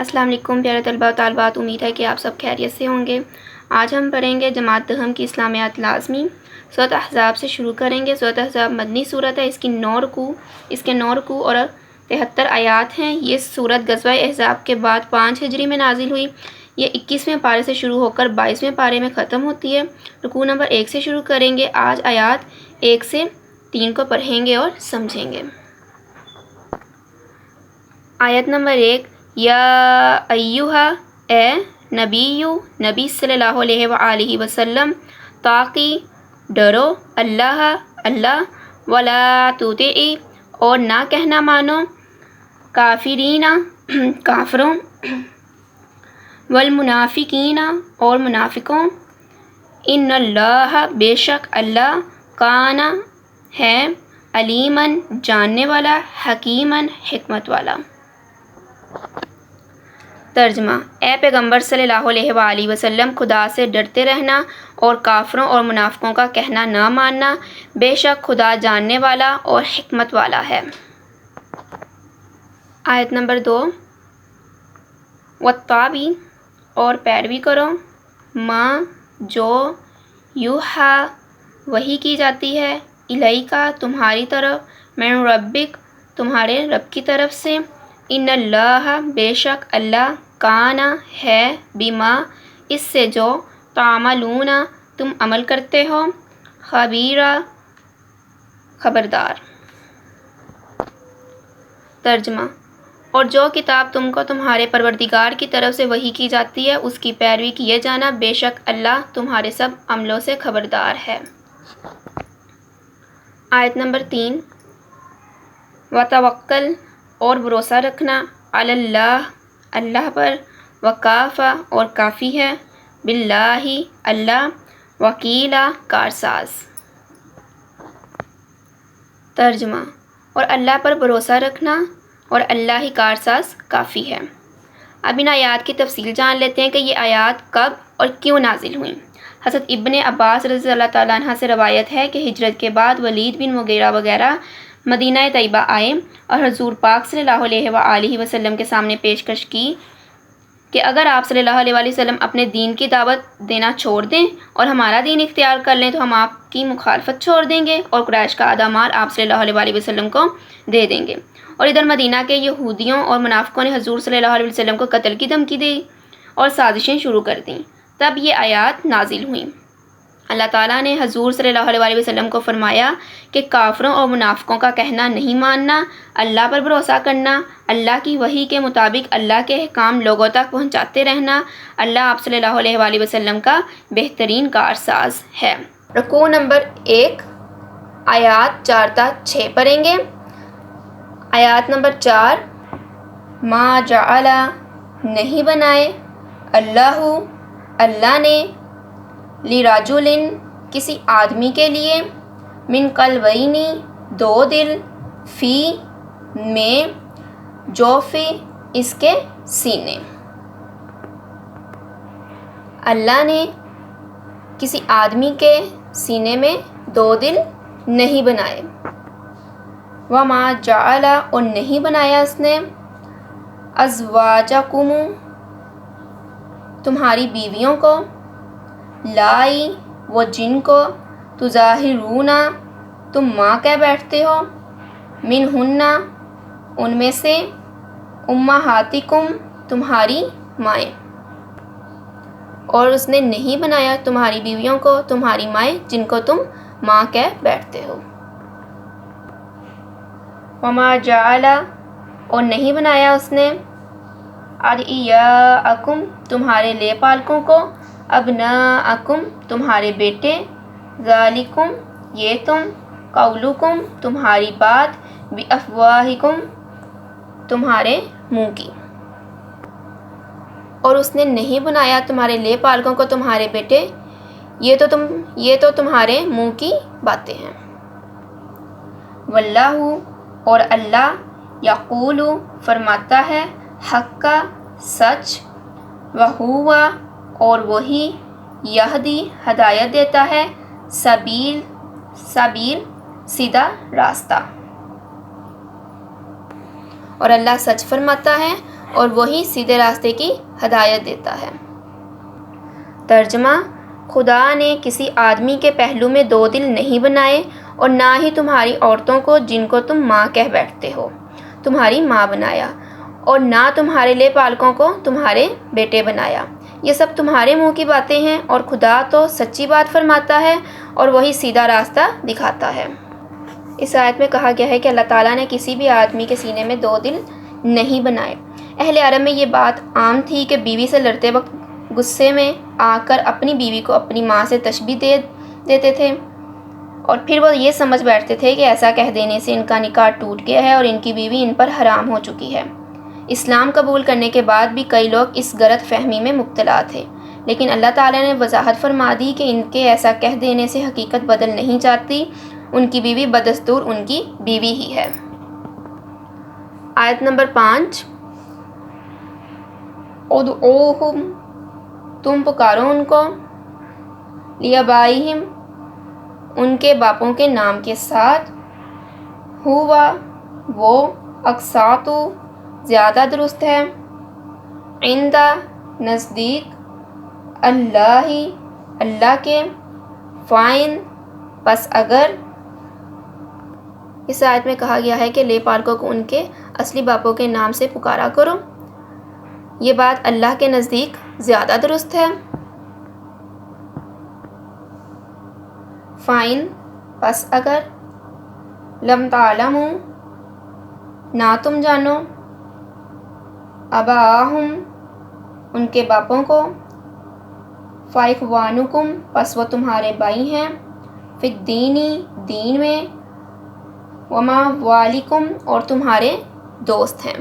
السلام علیکم پیارے طلباء و طالبات، امید ہے کہ آپ سب خیریت سے ہوں گے۔ آج ہم پڑھیں گے جماعت دہم کی اسلامیات لازمی۔ سورۃ احزاب سے شروع کریں گے۔ سورۃ احزاب مدنی صورت ہے، اس کے 9 رکوع اور 73 آیات ہیں۔ یہ صورت غزوہ احزاب کے بعد 5 ہجری میں نازل ہوئی۔ یہ 21ویں پارے سے شروع ہو کر 22ویں پارے میں ختم ہوتی ہے۔ رکوع نمبر 1 سے شروع کریں گے۔ آج آیات 1 سے 3 کو پڑھیں گے اور سمجھیں گے۔ آیت نمبر 1، یا ایہا، اے نبی صلی اللہ علیہ وآلہ وسلم، تاقی، ڈرو، اللہ، ولا تطیعی، اور نہ کہنا مانو، کافرین، کافروں، والمنافقین، اور منافقوں، ان اللہ، بے شک اللہ، کان، ہے، علیماً، جاننے والا، حکیماً، حکمت والا۔ ترجمہ: اے پیغمبر صلی اللہ علیہ وآلہ وسلم، خدا سے ڈرتے رہنا اور کافروں اور منافقوں کا کہنا نہ ماننا، بے شک خدا جاننے والا اور حکمت والا ہے۔ آیت نمبر 2، واتبع، اور پیروی کرو، ما، جو، یوحا، وحی کی جاتی ہے، الیک، تمہاری طرف، من ربک، تمہارے رب کی طرف سے، ان اللہ، بے شک اللہ، کان، ہے، بما، اس سے جو، تعملون، تم عمل کرتے ہو، خبیرا، خبردار۔ ترجمہ: اور جو کتاب تم کو تمہارے پروردگار کی طرف سے وحی کی جاتی ہے، اس کی پیروی کیے جانا، بے شک اللہ تمہارے سب عملوں سے خبردار ہے۔ آیت نمبر 3، وتوکل، اور بھروسہ رکھنا، علی اللہ، اللہ پر، وکافی، اور کافی ہے، باللہ، اللہ، وکیلا، کارساز۔ ترجمہ: اور اللہ پر بھروسہ رکھنا اور اللہ ہی کارساز کافی ہے۔ اب ان آیات کی تفصیل جان لیتے ہیں کہ یہ آیات کب اور کیوں نازل ہوئیں۔ حضرت ابن عباس رضی اللہ تعالیٰ عنہ سے روایت ہے کہ ہجرت کے بعد ولید بن مغیرہ وغیرہ مدینہ طیبہ آئے اور حضور پاک صلی اللہ علیہ وآلہ وسلم کے سامنے پیشکش کی کہ اگر آپ صلی اللہ علیہ وآلہ وسلم اپنے دین کی دعوت دینا چھوڑ دیں اور ہمارا دین اختیار کر لیں تو ہم آپ کی مخالفت چھوڑ دیں گے اور قریش کا آدھا مال آپ صلی اللہ علیہ وآلہ وسلم کو دے دیں گے۔ اور ادھر مدینہ کے یہودیوں اور منافقوں نے حضور صلی اللہ علیہ وسلم کو قتل کی دھمکی دی اور سازشیں شروع کر دیں۔ تب یہ آیات نازل ہوئیں۔ اللہ تعالیٰ نے حضور صلی اللہ علیہ وآلہ وسلم کو فرمایا کہ کافروں اور منافقوں کا کہنا نہیں ماننا، اللہ پر بھروسہ کرنا، اللہ کی وحی کے مطابق اللہ کے احکام لوگوں تک پہنچاتے رہنا، اللہ آپ صلی اللہ علیہ وآلہ وسلم کا بہترین کارساز ہے۔ رکوع نمبر 1، آیات 4 تا 6 پڑھیں گے۔ آیات نمبر 4، ما جعل، نہیں بنائے، اللہ نے، لرجل، کسی آدمی کے لیے، من قلبین، 2 دل، فی، میں، جوفی، اس کے سینے۔ اللہ نے کسی آدمی کے سینے میں 2 دل نہیں بنائے۔ وما جعل، اور نہیں بنایا اس نے، ازواجکم، تمہاری بیویوں کو، لائی، وہ جن کو، تظاہرون، تم ماں کہہ بیٹھتے ہو، منہن، ان میں سے، امہاتکم، تمہاری مائیں۔ اور اس نے نہیں بنایا تمہاری بیویوں کو تمہاری مائیں جن کو تم ماں کہہ بیٹھتے ہو۔ وما جعل، اور نہیں بنایا اس نے، ادعیاءکم، تمہارے لے پالکوں کو، ابناءکم، تمہارے بیٹے، ذالکم، یہ تم، قولکم، تمہاری بات، بافواہکم، تمہارے منہ کی۔ اور اس نے نہیں بنایا تمہارے لے پالکوں کو تمہارے بیٹے، یہ تو تمہارے منہ کی باتیں ہیں۔ واللہ، اور اللہ، یقول، فرماتا ہے، حق، سچ، وہو، اور وہی، یہدی، ہدایت دیتا ہے، سبیل، سیدھا راستہ۔ اور اللہ سچ فرماتا ہے اور وہی سیدھے راستے کی ہدایت دیتا ہے۔ ترجمہ: خدا نے کسی آدمی کے پہلو میں 2 دل نہیں بنائے اور نہ ہی تمہاری عورتوں کو جن کو تم ماں کہہ بیٹھتے ہو تمہاری ماں بنایا، اور نہ تمہارے لے پالکوں کو تمہارے بیٹے بنایا۔ یہ سب تمہارے منہ کی باتیں ہیں، اور خدا تو سچی بات فرماتا ہے اور وہی سیدھا راستہ دکھاتا ہے۔ اس آیت میں کہا گیا ہے کہ اللہ تعالیٰ نے کسی بھی آدمی کے سینے میں 2 دل نہیں بنائے۔ اہل عرب میں یہ بات عام تھی کہ بیوی سے لڑتے وقت غصے میں آ کر اپنی بیوی کو اپنی ماں سے تشبیہ دے دیتے تھے، اور پھر وہ یہ سمجھ بیٹھتے تھے کہ ایسا کہہ دینے سے ان کا نکاح ٹوٹ گیا ہے اور ان کی بیوی ان پر حرام ہو چکی ہے۔ اسلام قبول کرنے کے بعد بھی کئی لوگ اس غلط فہمی میں مبتلا تھے، لیکن اللہ تعالیٰ نے وضاحت فرما دی کہ ان کے ایسا کہہ دینے سے حقیقت بدل نہیں جاتی، ان کی بیوی بدستور ان کی بیوی ہی ہے۔ آیت نمبر 5: ادعوہم، تم پکارو ان کو، لآبائہم، ان کے باپوں کے نام کے ساتھ، ہوا، وہ، اقساط، زیادہ درست ہے، عند، نزدیک، اللہ، اللہ کے، فائن، پس اگر۔ اس آیت میں کہا گیا ہے کہ لے پالکوں کو ان کے اصلی باپوں کے نام سے پکارا کرو۔ یہ بات اللہ کے نزدیک زیادہ درست ہے۔ فائن، پس اگر، لم تعلموا، نہ تم جانو، آباءہم، ان کے باپوں کو، فاخوانکم، پس وہ تمہارے بھائی ہیں، فی الدین، دین میں، وموالیکم، اور تمہارے دوست ہیں۔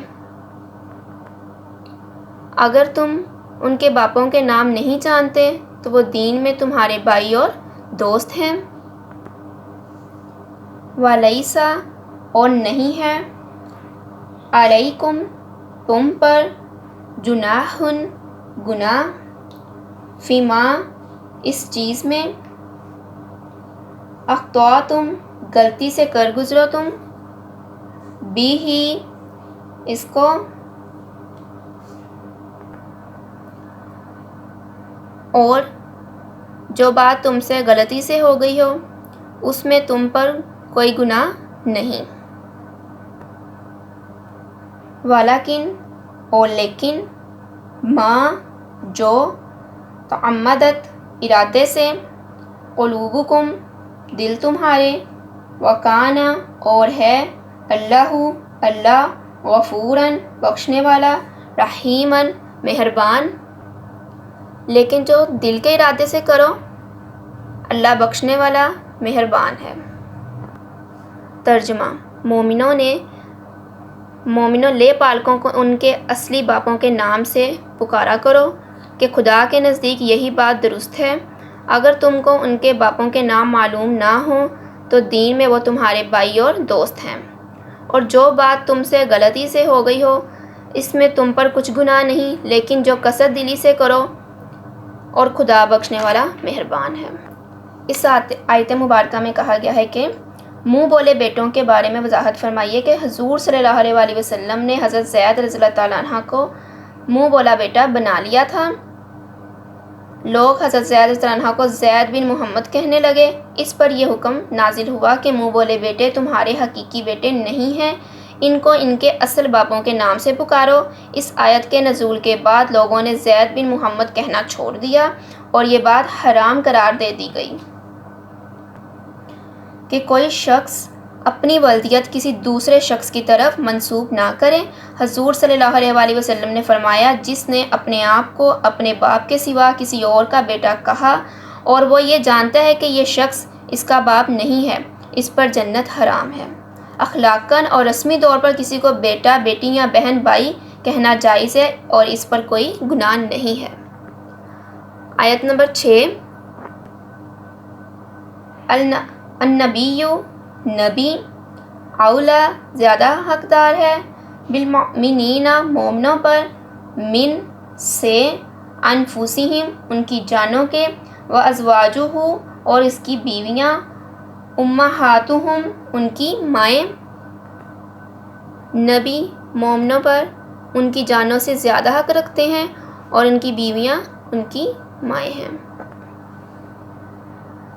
اگر تم ان کے باپوں کے نام نہیں جانتے تو وہ دین میں تمہارے بھائی اور دوست ہیں۔ وَلَيْسَ، اور نہیں ہے، علیکم، تم پر، جناح، گناہ، فیما، اس چیز میں، اخطأتم، غلطی سے کر گزرو تم، بہ، اس کو، اور جو بات تم سے غلطی سے ہو گئی ہو اس میں تم پر کوئی گناہ نہیں۔ ولیکن، اور لیکن، ما، جو، تعمدت، ارادے سے، قلوبکم، دل تمہارے، وکان، اور ہے، اللہ، اللہ، غفوراً، بخشنے والا، رحیماً، مہربان۔ لیکن جو دل کے ارادے سے کرو، اللہ بخشنے والا، مہربان ہے۔ ترجمہ: مومنوں لے پالکوں کو ان کے اصلی باپوں کے نام سے پکارا کرو کہ خدا کے نزدیک یہی بات درست ہے۔ اگر تم کو ان کے باپوں کے نام معلوم نہ ہوں تو دین میں وہ تمہارے بھائی اور دوست ہیں، اور جو بات تم سے غلطی سے ہو گئی ہو اس میں تم پر کچھ گناہ نہیں، لیکن جو قصد دلی سے کرو، اور خدا بخشنے والا، مہربان ہے۔ اس آیت مبارکہ میں کہا گیا ہے کہ منہ بولے بیٹوں کے بارے میں وضاحت فرمائیے کہ حضور صلی اللہ علیہ وسلم نے حضرت زید رضی اللہ تعالیٰ عنہ کو منہ بولا بیٹا بنا لیا تھا۔ لوگ حضرت زید رضی اللہ عنہ کو زید بن محمد کہنے لگے۔ اس پر یہ حکم نازل ہوا کہ منہ بولے بیٹے تمہارے حقیقی بیٹے نہیں ہیں، ان کو ان کے اصل باپوں کے نام سے پکارو۔ اس آیت کے نزول کے بعد لوگوں نے زید بن محمد کہنا چھوڑ دیا اور یہ بات حرام قرار دے دی گئی کہ کوئی شخص اپنی ولدیت کسی دوسرے شخص کی طرف منسوب نہ کرے۔ حضور صلی اللہ علیہ وسلم نے فرمایا، جس نے اپنے آپ کو اپنے باپ کے سوا کسی اور کا بیٹا کہا اور وہ یہ جانتا ہے کہ یہ شخص اس کا باپ نہیں ہے، اس پر جنت حرام ہے۔ اخلاقاً اور رسمی طور پر کسی کو بیٹا، بیٹی یا بہن، بھائی کہنا جائز ہے اور اس پر کوئی گناہ نہیں ہے۔ آیت نمبر 6: النبی، نبی، اولا، زیادہ حقدار ہے، بالمؤمنین، مومنوں پر، من، سے، انفسہم، ان کی جانوں کے، وازواجہ، اور اس کی بیویاں، امہاتہم، ان کی مائیں۔ نبی مومنوں پر، ان کی جانوں سے زیادہ حق رکھتے ہیں اور ان کی بیویاں ان کی مائیں ہیں۔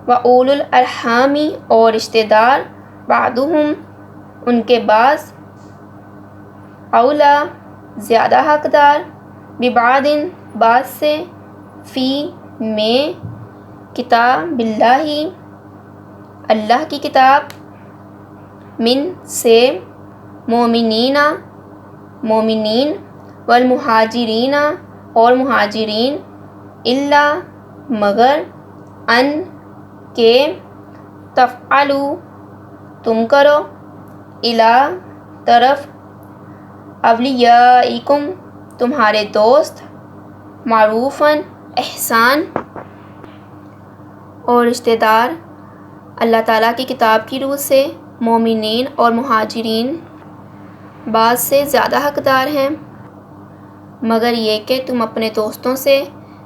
وَأُولُو الْأَرْحَامِ اور رشتہ دار بعضهم ان کے بعض اولا زیادہ حقدار ببعض بعض سے فی میں کتاب اللہ اللہ کی کتاب من سے مومنین مومنین والمہاجرین اور مہاجرین الا مگر ان کے تفعلوا تم کرو الی طرف اولیائکم تمہارے دوست معروفاً احسان اور رشتہ دار اللہ تعالیٰ کی کتاب کی روح سے مومنین اور مہاجرین بعض سے زیادہ حقدار ہیں مگر یہ کہ تم اپنے دوستوں سے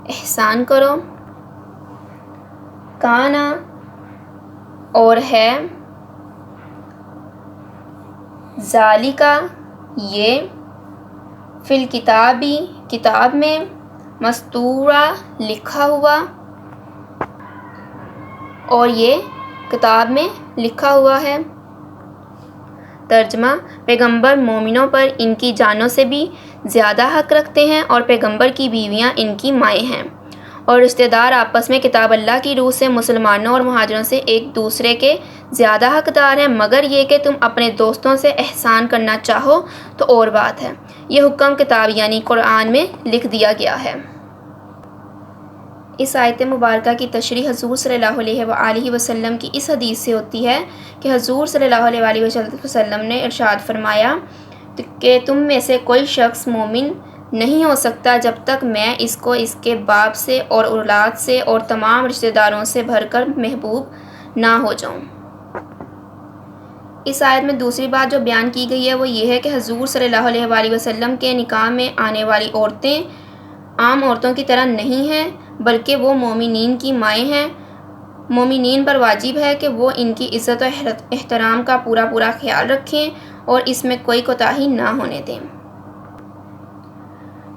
احسان کرو۔ کانا اور ہے ذالکا یہ فی الکتابی کتاب میں مستورا لکھا ہوا اور یہ کتاب میں لکھا ہوا ہے۔ ترجمہ پیغمبر مومنوں پر ان کی جانوں سے بھی زیادہ حق رکھتے ہیں اور پیغمبر کی بیویاں ان کی مائیں ہیں اور رشتہ دار آپس میں کتاب اللہ کی روح سے مسلمانوں اور مہاجروں سے ایک دوسرے کے زیادہ حقدار ہیں مگر یہ کہ تم اپنے دوستوں سے احسان کرنا چاہو تو اور بات ہے۔ یہ حکم کتاب یعنی قرآن میں لکھ دیا گیا ہے۔ اس آیت مبارکہ کی تشریح حضور صلی اللہ علیہ وآلہ وسلم کی اس حدیث سے ہوتی ہے کہ حضور صلی اللہ علیہ وآلہ وسلم نے ارشاد فرمایا کہ تم میں سے کوئی شخص مومن نہیں ہو سکتا جب تک میں اس کو اس کے باپ سے اور اولاد سے اور تمام رشتہ داروں سے بھر کر محبوب نہ ہو جاؤں۔ اس آیت میں دوسری بات جو بیان کی گئی ہے وہ یہ ہے کہ حضور صلی اللہ علیہ وآلہ وسلم کے نکاح میں آنے والی عورتیں عام عورتوں کی طرح نہیں ہیں بلکہ وہ مومنین کی مائیں ہیں۔ مومنین پر واجب ہے کہ وہ ان کی عزت و احترام کا پورا خیال رکھیں اور اس میں کوئی کوتاہی نہ ہونے دیں۔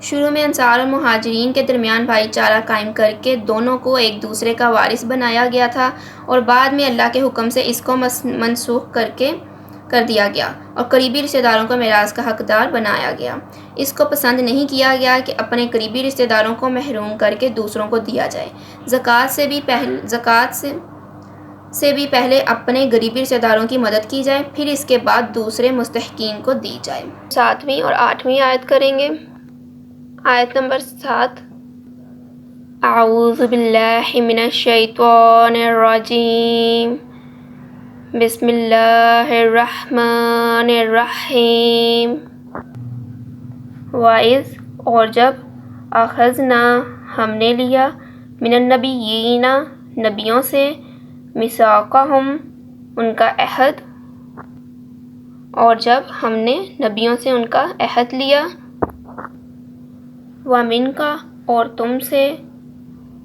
شروع میں انصار اور مہاجرین کے درمیان بھائی چارہ قائم کر کے دونوں کو ایک دوسرے کا وارث بنایا گیا تھا اور بعد میں اللہ کے حکم سے اس کو منسوخ کر دیا گیا اور قریبی رشتہ داروں کو میراث کا حقدار بنایا گیا۔ اس کو پسند نہیں کیا گیا کہ اپنے قریبی رشتہ داروں کو محروم کر کے دوسروں کو دیا جائے۔ زکوٰۃ سے بھی پہلے اپنے قریبی رشتہ داروں کی مدد کی جائے پھر اس کے بعد دوسرے مستحقین کو دی جائے۔ 7ویں اور 8ویں آیت کریں گے۔ آیت نمبر 7 اعوذ باللہ من الشیطان الرجیم بسم اللہ الرحمن الرحیم۔ وَإِذْ اور جب اخذنا ہم نے لیا من النبیین نبیوں سے میثاقہم ان کا عہد اور جب ہم نے نبیوں سے ان کا عہد لیا وَمِنْکَ اور تم سے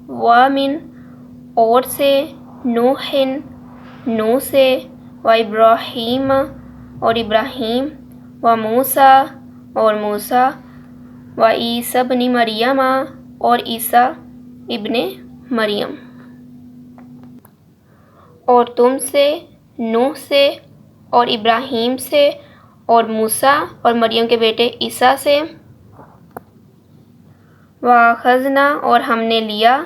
وَمِنْ اور سے نوح سے وَإِبْرَاہِیم اور ابراہیم وَمُوسیٰ اور موسیٰ وَعِیسیٰ ابن مریم اور عیسیٰ ابن مریم اور تم سے نوح سے اور ابراہیم سے اور موسیٰ اور مریم کے بیٹے عیسیٰ سے وَأَخَذْنَا اور ہم نے لیا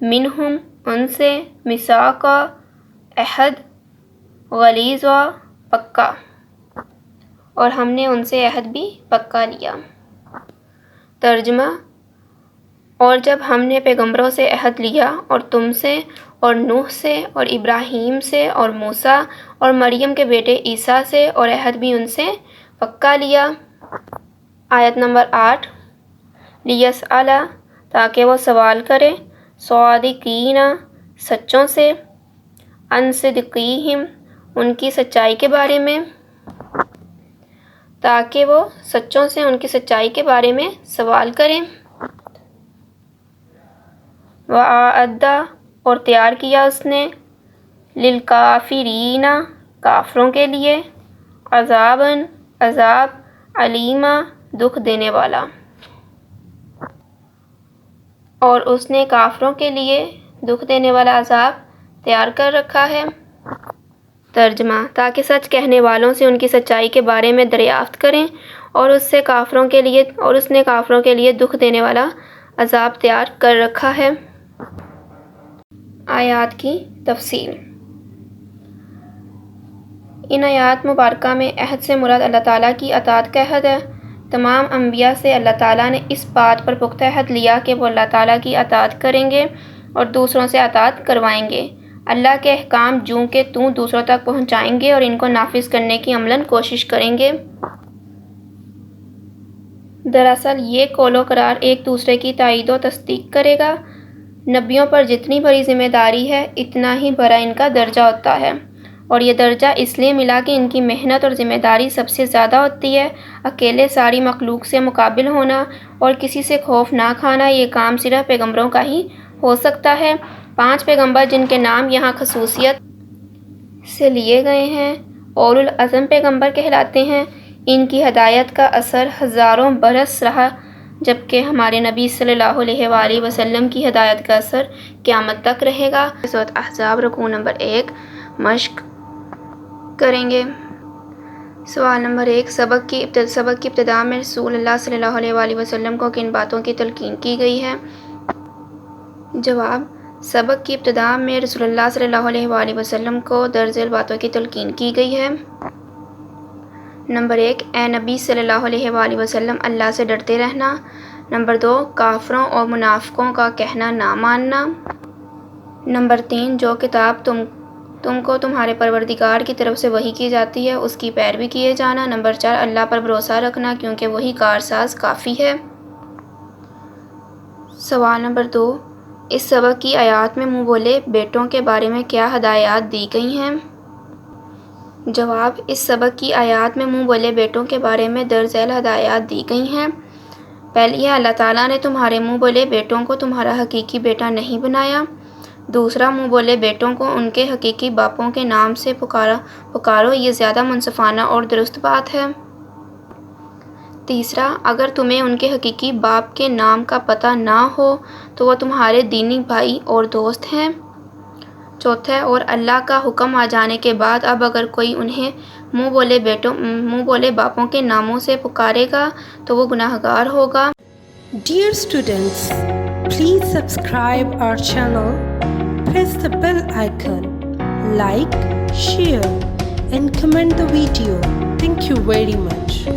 منہم ان سے میثاقا عہد غلیظا پکا اور ہم نے ان سے عہد بھی پکا لیا۔ ترجمہ اور جب ہم نے پیغمبروں سے عہد لیا اور تم سے اور نوح سے اور ابراہیم سے اور موسیٰ اور مریم کے بیٹے عیسیٰ سے اور عہد بھی ان سے پکا لیا۔ آیت نمبر 8 لیسأل تاکہ وہ سوال کرے صادقین سچوں سے عن صدقیہم ان کی سچائی کے بارے میں تاکہ وہ سچوں سے ان کی سچائی کے بارے میں سوال کریں۔ وَأَعَدَّ اور تیار کیا اس نے للکافرین کافروں کے لیے عذابًا عذاب علیما دکھ دینے والا، اور اس نے کافروں کے لیے دکھ دینے والا عذاب تیار کر رکھا ہے۔ ترجمہ: تاکہ سچ کہنے والوں سے ان کی سچائی کے بارے میں دریافت کریں، اور اس نے کافروں کے لیے دکھ دینے والا عذاب تیار کر رکھا ہے۔ آیات کی تفصیل۔ ان آیات مبارکہ میں عہد سے مراد اللہ تعالیٰ کی اطاعت کا عہد ہے۔ تمام انبیاء سے اللہ تعالیٰ نے اس بات پر پختہ عہد لیا کہ وہ اللہ تعالیٰ کی اطاعت کریں گے اور دوسروں سے اطاعت کروائیں گے۔ اللہ کے احکام جوں کہ توں دوسروں تک پہنچائیں گے اور ان کو نافذ کرنے کی عملاً کوشش کریں گے۔ دراصل یہ قول و قرار ایک دوسرے کی تائید و تصدیق کرے گا۔ نبیوں پر جتنی بڑی ذمہ داری ہے، اتنا ہی بڑا ان کا درجہ ہوتا ہے، اور یہ درجہ اس لیے ملا کہ ان کی محنت اور ذمہ داری سب سے زیادہ ہوتی ہے۔ اکیلے ساری مخلوق سے مقابل ہونا اور کسی سے خوف نہ کھانا، یہ کام صرف پیغمبروں کا ہی ہو سکتا ہے۔ 5 پیغمبر جن کے نام یہاں خصوصیت سے لیے گئے ہیں، اولو العزم پیغمبر کہلاتے ہیں۔ ان کی ہدایت کا اثر ہزاروں برس رہا، جبکہ ہمارے نبی صلی اللہ علیہ وآلہ وسلم کی ہدایت کا اثر قیامت تک رہے گا۔ سورۃ احزاب رکوع نمبر 1 مشق کریں گے۔ سوال نمبر 1، سبق کی ابتدا میں رسول اللہ صلی اللہ علیہ وآلہ وسلم کو کن باتوں کی تلقین کی گئی ہے؟ جواب: سبق کی ابتدا میں رسول اللہ صلی اللہ علیہ وآلہ وسلم کو درج باتوں کی تلقین کی گئی ہے۔ نمبر 1، اے نبی صلی اللہ علیہ وآلہ وسلم، اللہ سے ڈرتے رہنا۔ نمبر 2، کافروں اور منافقوں کا کہنا نہ ماننا۔ نمبر 3، جو کتاب تم کو تمہارے پروردگار کی طرف سے وحی کی جاتی ہے، اس کی پیروی کیے جانا۔ نمبر 4، اللہ پر بھروسہ رکھنا، کیونکہ وہی کارساز کافی ہے۔ سوال نمبر 2، اس سبق کی آیات میں منہ بولے بیٹوں کے بارے میں کیا ہدایات دی گئی ہیں؟ جواب: اس سبق کی آیات میں منہ بولے بیٹوں کے بارے میں درج ذیل ہدایات دی گئی ہیں۔ پہلی ہے، اللہ تعالیٰ نے تمہارے منہ بولے بیٹوں کو تمہارا حقیقی بیٹا نہیں بنایا۔ دوسرا، منہ بولے بیٹوں کو ان کے حقیقی باپوں کے نام سے پکارو، یہ زیادہ منصفانہ اور درست بات ہے۔ تیسرا، اگر تمہیں ان کے حقیقی باپ کے نام کا پتہ نہ ہو تو وہ تمہارے دینی بھائی اور دوست ہیں۔ چوتھا، اور اللہ کا حکم آ جانے کے بعد اب اگر کوئی انہیں منہ بولے باپوں کے ناموں سے پکارے گا تو وہ گناہگار ہوگا۔ Dear students, please subscribe our channel, press the bell icon, like, share and comment the video. Thank you very much.